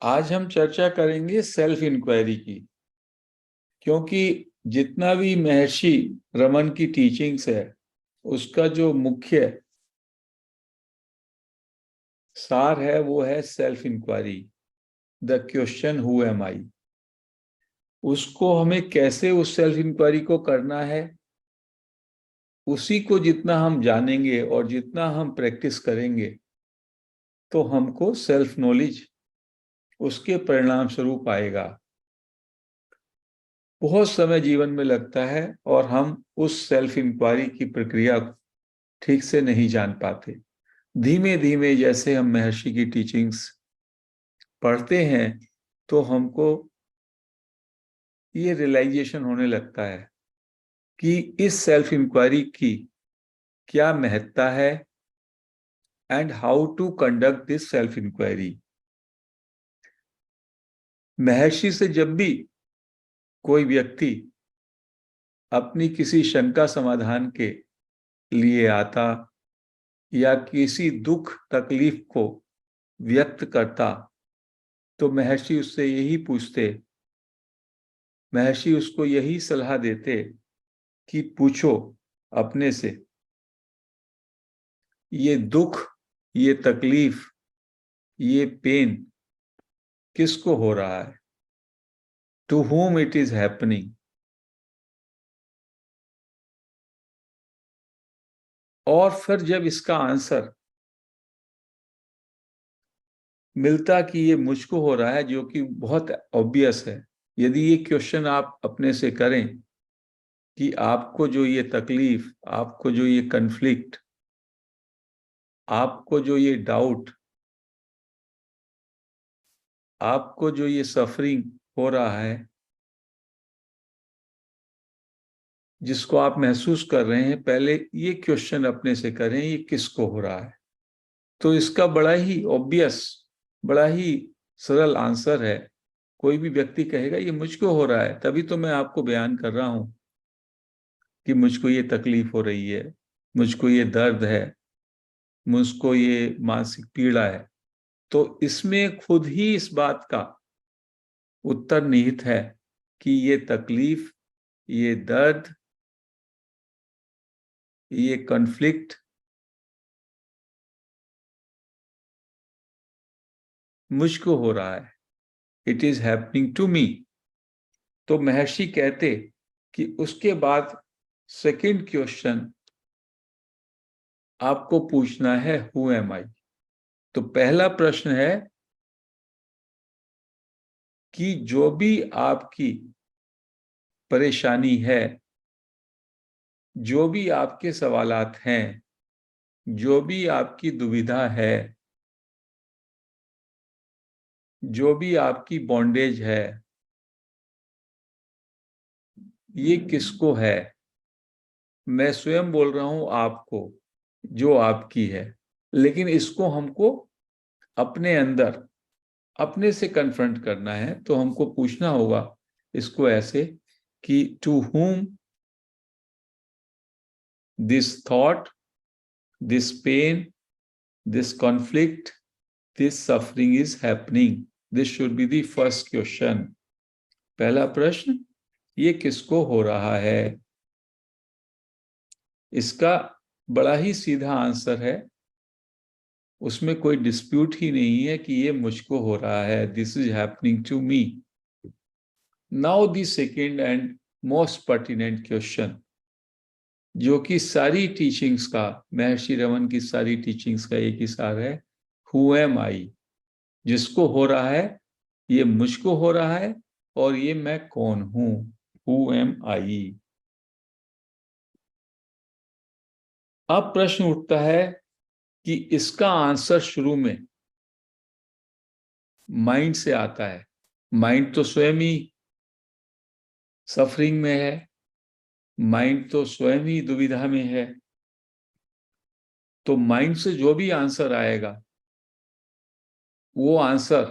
आज हम चर्चा करेंगे सेल्फ इंक्वायरी की, क्योंकि जितना भी महर्षि रमन की टीचिंग्स है उसका जो मुख्य सार है वो है self inquiry, the question who am I. उसको हमें कैसे उस सेल्फ इंक्वायरी को करना है, उसी को जितना हम जानेंगे और जितना हम प्रैक्टिस करेंगे तो हमको सेल्फ नॉलेज उसके परिणाम स्वरूप आएगा। बहुत समय जीवन में लगता है और हम उस सेल्फ इंक्वायरी की प्रक्रिया ठीक से नहीं जान पाते। धीमे धीमे जैसे हम महर्षि की टीचिंग्स पढ़ते हैं तो हमको ये रियलाइजेशन होने लगता है कि इस सेल्फ इंक्वायरी की क्या महत्ता है and how to conduct this self inquiry. Maharshi से जब भी कोई व्यक्ति अपनी किसी शंका समाधान के लिए आता या किसी दुख तकलीफ को व्यक्त करता तो महर्षि उससे यही पूछते, महर्षि उसको यही सलाह देते कि पूछो अपने से, ये दुख, ये तकलीफ, ये पेन किसको हो रहा है, to whom it is happening. और फिर जब इसका आंसर मिलता कि ये मुझको हो रहा है, जो कि बहुत ऑब्वियस है, यदि ये क्वेश्चन आप अपने से करें कि आपको जो ये तकलीफ, आपको जो ये कन्फ्लिक्ट, आपको जो ये डाउट, आपको जो ये सफरिंग हो रहा है, जिसको आप महसूस कर रहे हैं, पहले ये क्वेश्चन अपने से करें, ये किसको हो रहा है। तो इसका बड़ा ही ऑब्वियस, बड़ा ही सरल आंसर है। कोई भी व्यक्ति कहेगा ये मुझको हो रहा है, तभी तो मैं आपको बयान कर रहा हूं कि मुझको ये तकलीफ हो रही है, मुझको ये दर्द है, मुझको ये मानसिक पीड़ा है। तो इसमें खुद ही इस बात का उत्तर निहित है कि ये तकलीफ, ये दर्द, ये कॉन्फ्लिक्ट मुझको हो रहा है, it is happening to me. तो महर्षि कहते कि उसके बाद सेकंड क्वेश्चन आपको पूछना है, हु एम आई। तो पहला प्रश्न है कि जो भी आपकी परेशानी है, जो भी आपके सवालात हैं, जो भी आपकी दुविधा है, जो भी आपकी बॉन्डेज है, ये किसको है। मैं स्वयं बोल रहा हूं आपको, जो आपकी है, लेकिन इसको हमको अपने अंदर अपने से कन्फ्रंट करना है। तो हमको पूछना होगा इसको ऐसे कि to whom this thought, this pain, this conflict, this suffering is happening. This should be the first question. पहला प्रश्न, ये किसको हो रहा है। इसका बड़ा ही सीधा आंसर है, उसमें कोई डिस्प्यूट ही नहीं है कि ये मुझको हो रहा है, this is happening to me. Now the second and most pertinent question, जो कि सारी टीचिंग्स का, महर्षि रमन की सारी टीचिंग्स का एक ही सार है, हु एम आई। जिसको हो रहा है, ये मुझको हो रहा है, और ये मैं कौन हूं, हु एम आई। अब प्रश्न उठता है कि इसका आंसर शुरू में माइंड से आता है। माइंड तो स्वयं ही सफरिंग में है, माइंड तो स्वयं ही दुविधा में है। तो माइंड से जो भी आंसर आएगा, वो आंसर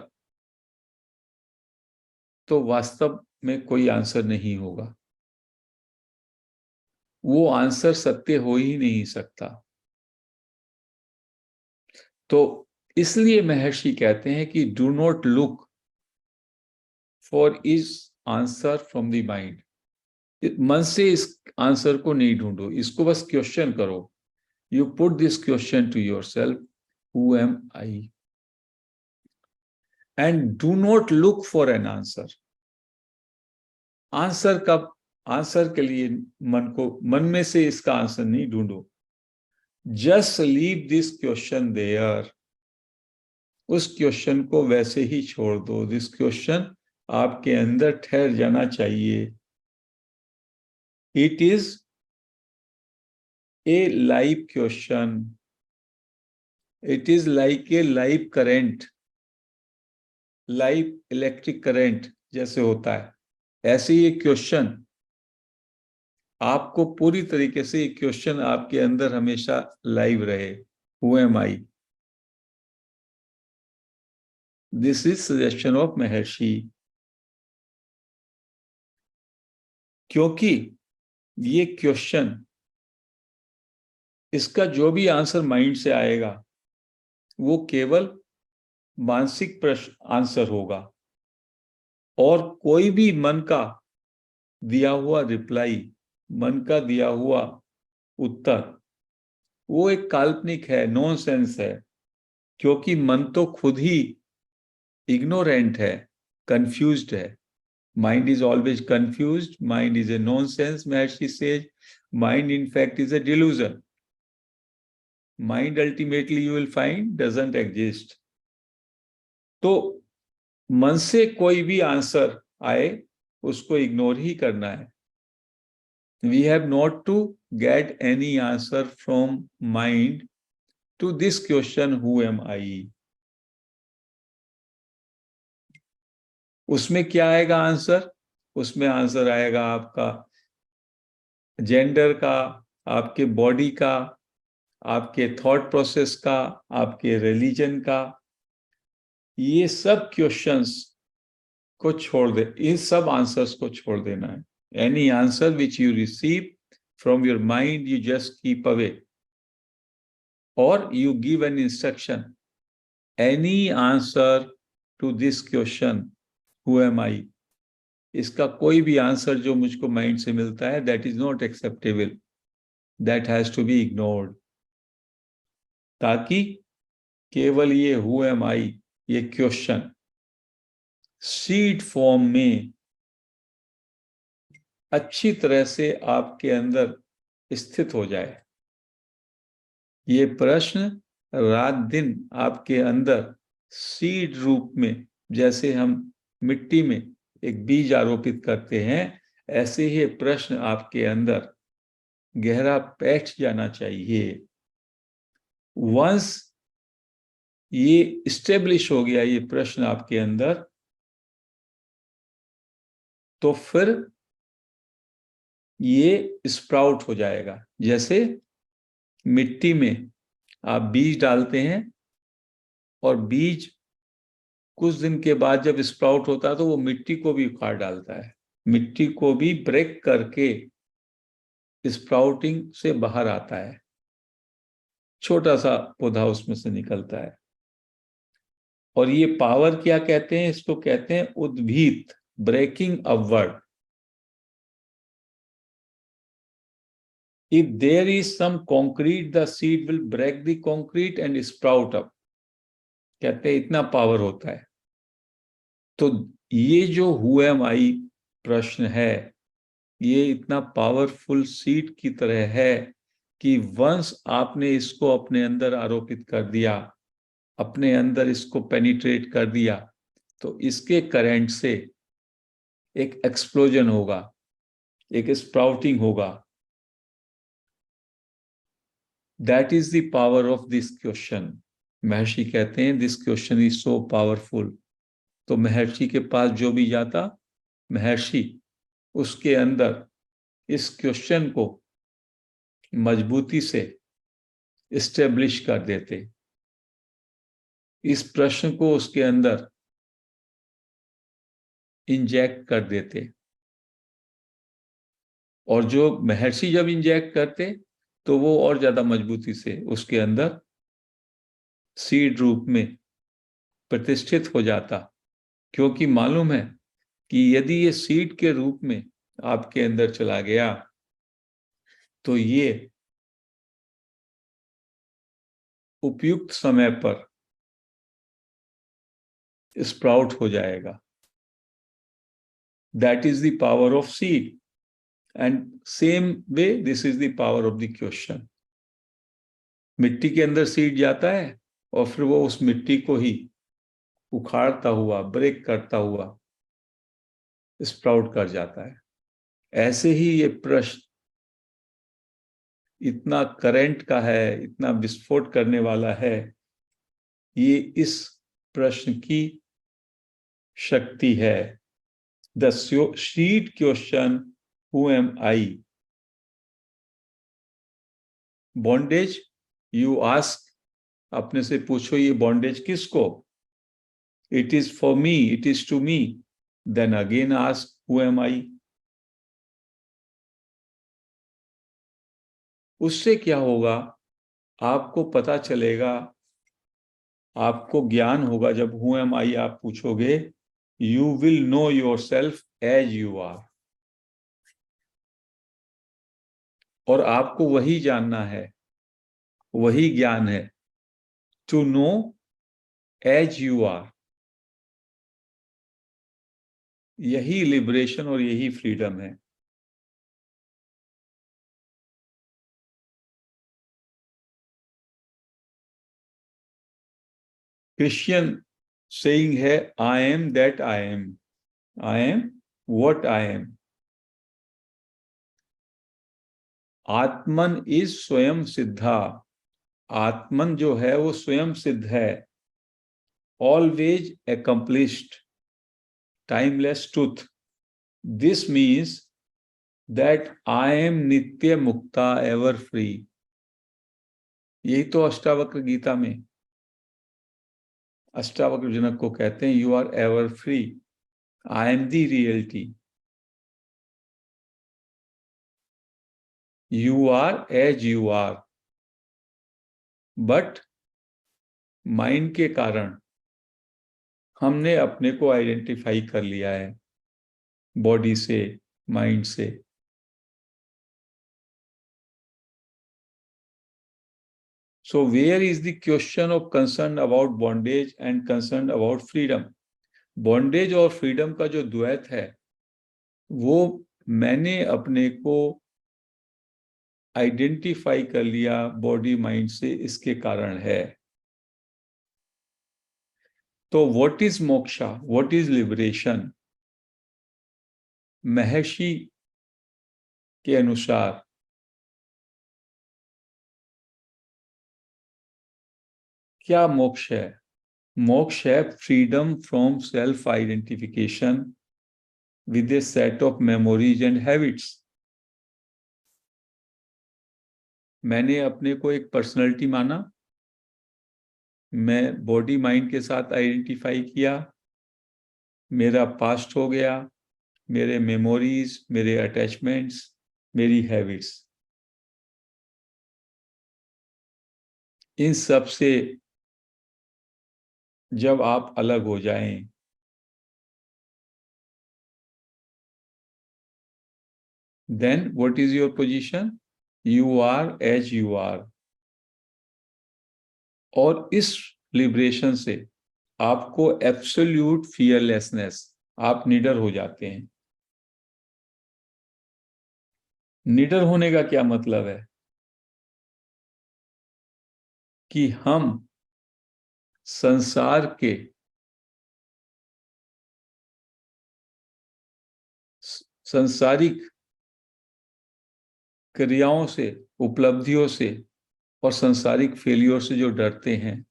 तो वास्तव में कोई आंसर नहीं होगा, वो आंसर सत्य हो ही नहीं सकता। तो इसलिए महर्षि कहते हैं कि do not look for is answer from the mind. मन से इस आंसर को नहीं ढूंढो, इसको बस क्वेश्चन करो। You put this question to yourself, who am I, and do not look for an answer. Answer के लिए मन में से इसका आंसर नहीं ढूंढो। Just leave this question there. उस क्वेश्चन को वैसे ही छोड़ दो। दिस क्वेश्चन आपके अंदर ठहर जाना चाहिए। It is a live question. It is like a live current, live electric current जैसे होता है, ऐसे ये क्वेश्चन आपको पूरी तरीके से, ये क्वेश्चन आपके अंदर हमेशा लाइव रहे। Who am I? This is suggestion of महर्षि। क्योंकि ये क्वेश्चन, इसका जो भी आंसर माइंड से आएगा वो केवल मानसिक प्रश्न आंसर होगा, और कोई भी मन का दिया हुआ रिप्लाई, मन का दिया हुआ उत्तर, वो एक काल्पनिक है, नॉनसेंस है। क्योंकि मन तो खुद ही इग्नोरेंट है, कंफ्यूज्ड है। Mind is always confused. Mind is a nonsense, Maharshi says. Mind, in fact, is a delusion. Mind, ultimately, you will find, doesn't exist. तो मन से कोई भी आंसर आए, उसको इग्नोर ही करना है। We have not to get any answer from mind to this question, who am I? उसमें क्या आएगा आंसर? उसमें आंसर आएगा आपका जेंडर का, आपके बॉडी का, आपके थॉट प्रोसेस का, आपके रिलीजन का। ये सब क्वेश्चंस को छोड़ दे, इन सब आंसर्स को छोड़ देना है। Any answer which you receive from your mind, you just keep away, और you give an instruction, any answer to this question, who am I? इसका कोई भी आंसर जो मुझको माइंड से मिलता है, that is not acceptable, that has to be ignored. ताकि केवल ये हु एम आई, ये क्वेश्चन सीड फॉर्म में अच्छी तरह से आपके अंदर स्थित हो जाए। ये प्रश्न रात दिन आपके अंदर सीड रूप में, जैसे हम मिट्टी में एक बीज आरोपित करते हैं, ऐसे ही प्रश्न आपके अंदर गहरा बैठ जाना चाहिए। वंस ये स्टेब्लिश हो गया ये प्रश्न आपके अंदर, तो फिर ये स्प्राउट हो जाएगा। जैसे मिट्टी में आप बीज डालते हैं, और बीज कुछ दिन के बाद जब स्प्राउट होता है तो वो मिट्टी को भी उखाड़ डालता है, मिट्टी को भी ब्रेक करके स्प्राउटिंग से बाहर आता है, छोटा सा पौधा उसमें से निकलता है। और ये पावर क्या कहते हैं? इसको कहते हैं उद्भीत, breaking upward. If there is some concrete, the seed will break the concrete and sprout up. कहते हैं इतना पावर होता है। तो ये जो हु एम आई प्रश्न है, ये इतना पावरफुल सीड की तरह है कि वंस आपने इसको अपने अंदर आरोपित कर दिया, अपने अंदर इसको पेनिट्रेट कर दिया, तो इसके करंट से एक एक्सप्लोजन होगा, एक स्प्राउटिंग होगा। That is the power of this question. महर्षि कहते हैं this question is so powerful. तो महर्षि के पास जो भी जाता, महर्षि उसके अंदर इस क्वेश्चन को मजबूती से इस्टेब्लिश कर देते, इस प्रश्न को उसके अंदर इंजेक्ट कर देते। और जो महर्षि जब इंजेक्ट करते तो वो और ज्यादा मजबूती से उसके अंदर सीड रूप में प्रतिष्ठित हो जाता। क्योंकि मालूम है कि यदि ये सीड के रूप में आपके अंदर चला गया तो ये उपयुक्त समय पर स्प्राउट हो जाएगा. That is the power of seed. And same way this is the power of the question. मिट्टी के अंदर सीड जाता है और फिर वो उस मिट्टी को ही उखाड़ता हुआ, ब्रेक करता हुआ स्प्राउट कर जाता है. ऐसे ही ये प्रश्न इतना करंट का है, इतना विस्फोट करने वाला है. ये इस प्रश्न की शक्ति है. The seed question, who am I? Bondage, you ask, अपने से पूछो ये बॉन्डेज किसको? It is for me, it is to me. Then again ask, who am I? उससे क्या होगा? आपको पता चलेगा, आपको ज्ञान होगा. जब हु एम आई आप पूछोगे, you will know yourself as you are. और आपको वही जानना है, वही ज्ञान है, to know as you are. यही लिबरेशन और यही फ्रीडम है. क्रिश्चियन सेइंग है, I am that I am, I am what I am. Atman is स्वयं सिद्धा. आत्मन जो है वो स्वयं सिद्ध है. Always accomplished, timeless truth. This means that I am nitya mukta, ever free. यही तो अष्टावक्र गीता में अष्टावक्र जनक को कहते हैं, you are ever free. I am the reality. You are as you are. But mind के कारण हमने अपने को आइडेंटिफाई कर लिया है बॉडी से, माइंड से. So where is the question of concern about bondage and concern about freedom? Bondage और फ्रीडम का जो द्वैत है वो मैंने अपने को आइडेंटिफाई कर लिया बॉडी माइंड से, इसके कारण है. तो what is moksha, what is liberation? महर्षि के अनुसार क्या मोक्ष है? मोक्ष है freedom from self identification with A set of memories and habits. मैंने अपने को एक पर्सनैलिटी माना, मैं बॉडी माइंड के साथ आइडेंटिफाई किया, मेरा पास्ट हो गया, मेरे मेमोरीज, मेरे अटैचमेंट्स, मेरी हैबिट्स. इन सब से जब आप अलग हो जाएं, then what is your position? You are as you are. और इस लिबरेशन से आपको एब्सोल्यूट फियरलेसनेस, आप निडर हो जाते हैं. निडर होने का क्या मतलब है? कि हम संसार के संसारिक क्रियाओं से, उपलब्धियों से और संसारिक फेलियर से जो डरते हैं,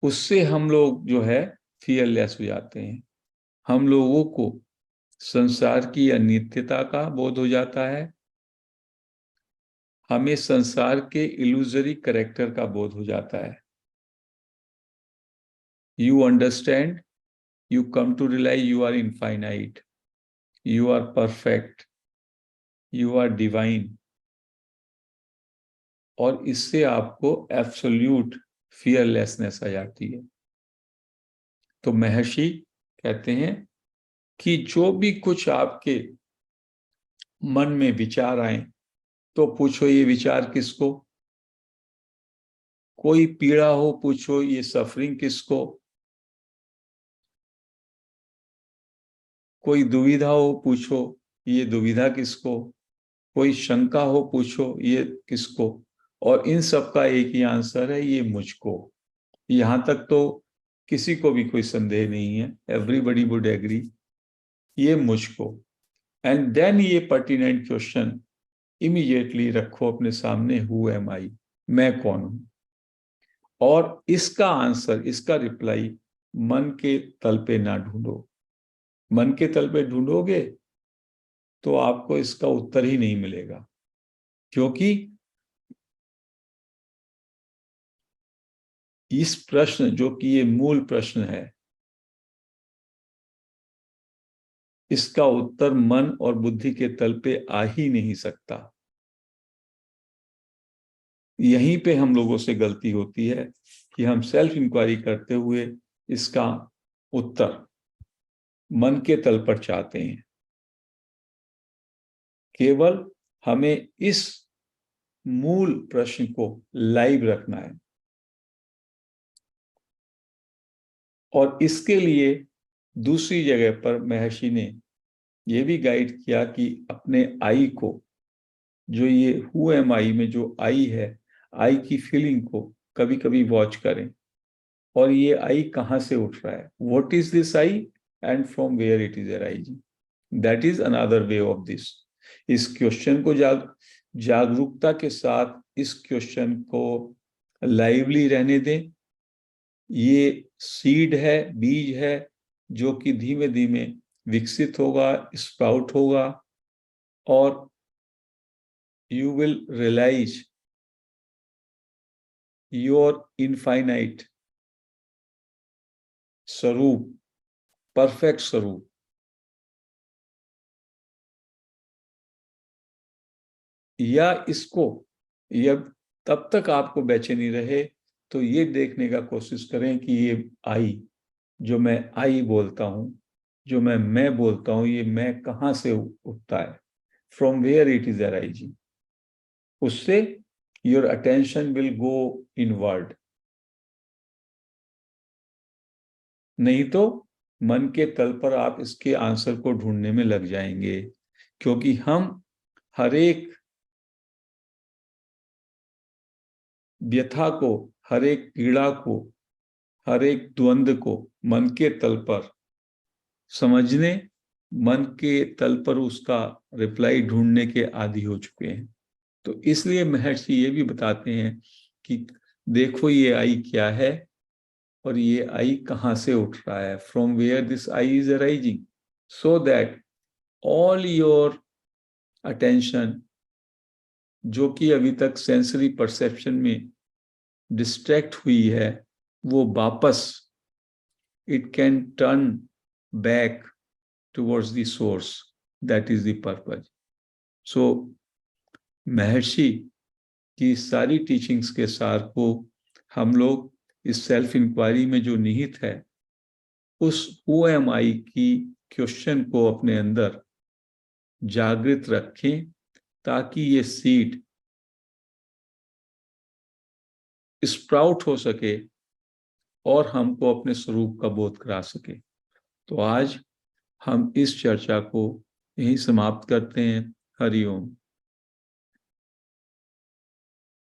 उससे हम लोग जो है फियरलेस हो जाते हैं. हम लोगों को संसार की अनित्यता का बोध हो जाता है. हमें संसार के इल्यूजरी कैरेक्टर का बोध हो जाता है. You understand, you come to realize you are infinite, you are perfect, you are divine. और इससे आपको एब्सोल्यूट फियरलेसनेस आ जाती है. तो महर्षि कहते हैं कि जो भी कुछ आपके मन में विचार आए तो पूछो ये विचार किसको, कोई पीड़ा हो पूछो ये सफरिंग किसको, कोई दुविधा हो पूछो ये दुविधा किसको, कोई शंका हो पूछो ये किसको, और इन सब का एक ही आंसर है, ये मुझको। यहां तक तो किसी को भी कोई संदेह नहीं है, एवरीबडी वुड एग्री, ये मुझको। एंड देन ये पर्टिनेंट क्वेश्चन इमीडिएटली रखो अपने सामने, हु एम आई, मैं कौन हूं। और इसका आंसर, इसका रिप्लाई मन के तल पे ना ढूंढो। मन के तल पे ढूंढोगे तो आपको इसका उत्तर ही नहीं मिलेगा, क्योंकि इस प्रश्न, जो कि ये मूल प्रश्न है, इसका उत्तर मन और बुद्धि के तल पे आ ही नहीं सकता। यहीं पे हम लोगों से गलती होती है कि हम सेल्फ इंक्वायरी करते हुए इसका उत्तर मन के तल पर चाहते हैं। केवल हमें इस मूल प्रश्न को लाइव रखना है, और इसके लिए दूसरी जगह पर महर्षि ने यह भी गाइड किया कि अपने आई को, जो ये हु एम आई में जो आई है, आई की फीलिंग को कभी कभी वॉच करें, और ये आई कहाँ से उठ रहा है, what is this I and from where it is arising, that is another way of this. इस क्वेश्चन को जागरूकता के साथ इस क्वेश्चन को लाइवली रहने दें। ये सीड है, बीज है, जो कि धीमे धीमे विकसित होगा, स्प्राउट होगा, और you will realize your infinite स्वरूप, परफेक्ट स्वरूप। या इसको, या तब तक आपको बेचैनी रहे तो ये देखने का कोशिश करें कि ये आई, जो मैं आई बोलता हूं, जो मैं बोलता हूं, ये मैं कहां से उठता है, from where it is arising. उससे your attention will go inward. नहीं तो मन के तल पर आप इसके आंसर को ढूंढने में लग जाएंगे, क्योंकि हम हर एक व्यथा को, हर एक पीड़ा को, हर एक द्वंद्व को मन के तल पर समझने, मन के तल पर उसका रिप्लाई ढूंढने के आदी हो चुके हैं। तो इसलिए महर्षि ये भी बताते हैं कि देखो ये आई क्या है, और ये आई कहाँ से उठ रहा है, from where this I is arising, so that all your attention, जो कि अभी तक सेंसरी परसेप्शन में डिस्ट्रैक्ट हुई है, वो वापस it can turn back towards the source. That is the purpose. So, महर्षि की सारी टीचिंग्स के सार को हम लोग इस सेल्फ इंक्वायरी में जो निहित है, उस हु एम आई की क्वेश्चन को अपने अंदर जागृत रखें, ताकि ये सीड स्प्राउट हो सके और हमको अपने स्वरूप का बोध करा सके। तो आज हम इस चर्चा को यहीं समाप्त करते हैं। हरि ओम।